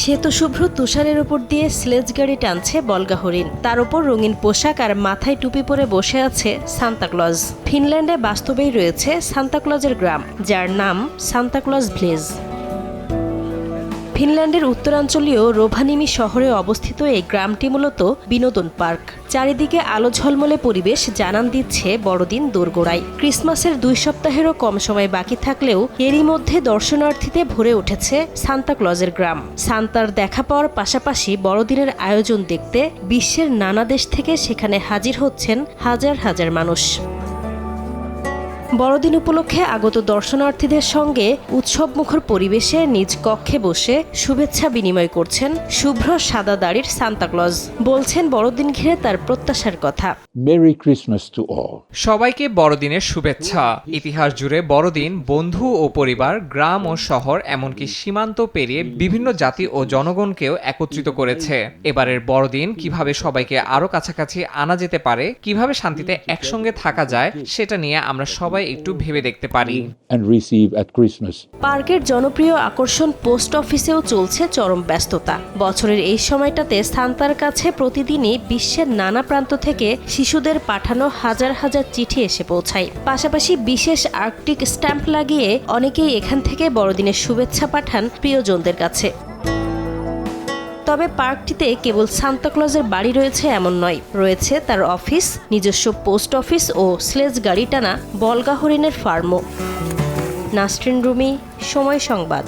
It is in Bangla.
শ্বেতশুভ্র তুষারের উপর দিয়ে স্লেজ গাড়ি টানছে বলগা হরিণ। তার উপর রঙিন পোশাক আর মাথায় টুপি পরে বসে আছে সান্তাক্লজ। ফিনল্যান্ডে বাস্তবেই রয়েছে সান্তাক্লজের গ্রাম, যার নাম সান্তাক্লজ ভিলেজ। ফিনল্যান্ডের উত্তরাঞ্চলীয় রোভানিমি শহরে অবস্থিত এই গ্রামটি মূলত বিনোদন পার্ক। চারিদিকে আলো ঝলমলে পরিবেশ জানান দিচ্ছে বড়দিন দোরগোড়ায়। ক্রিসমাসের 2 সপ্তাহেরও কম সময় বাকি থাকলেও এরই মধ্যে দর্শনার্থীতে ভরে উঠেছে সান্তাক্লজের গ্রাম। সান্তার দেখা পাওয়ার পাশাপাশি বড়দিনের আয়োজন দেখতে বিশ্বের নানা দেশ থেকে সেখানে হাজির হচ্ছেন হাজার হাজার মানুষ। বড়দিন উপলক্ষে আগত দর্শনার্থীদের সঙ্গে উৎসবমুখর পরিবেশে নিজ কক্ষে বসে শুভেচ্ছা বিনিময় করছেন শুভ্র সাদা দাড়ির সান্তাক্লজ। বলছেন বড়দিন ঘিরে তার প্রত্যাশার কথা। Merry Christmas to all. সবাইকে বড়দিনের শুভেচ্ছা। ইতিহাস জুড়ে বড়দিন বন্ধু ও পরিবার, গ্রাম ও শহর, এমনকি সীমান্ত পেরিয়ে বিভিন্ন জাতি ও জনগণকেও একত্রিত করেছে। এবারের বড়দিন কিভাবে সবাইকে আরো কাছাকাছি আনা যেতে পারে, কিভাবে শান্তিতে একসঙ্গে থাকা যায়, সেটা নিয়ে আমরা সবাই একটু ভেবে দেখতে পারি। পার্কের জনপ্রিয় আকর্ষণ পোস্ট অফিসেও চলছে চরম ব্যস্ততা। বছরের এই সময়টাতে সান্তার কাছে প্রতিদিনই বিশ্বের নানা প্রান্ত থেকে শিশুদের পাঠানো হাজার হাজার চিঠি এসে পৌঁছায়। পাশাপাশি বিশেষ আর্কটিক স্ট্যাম্প লাগিয়ে অনেকেই এখান থেকে বড়দিনের শুভেচ্ছা পাঠান প্রিয়জনদের কাছে। তবে পার্কটিতে কেবল সান্তাক্লজের বাড়ি রয়েছে এমন নয়, রয়েছে তার অফিস, নিজস্ব পোস্ট অফিস ও স্লেজ গাড়ি টানা বলগা হরিণের ফার্মও। নাসরিন রুমি, সময় সংবাদ।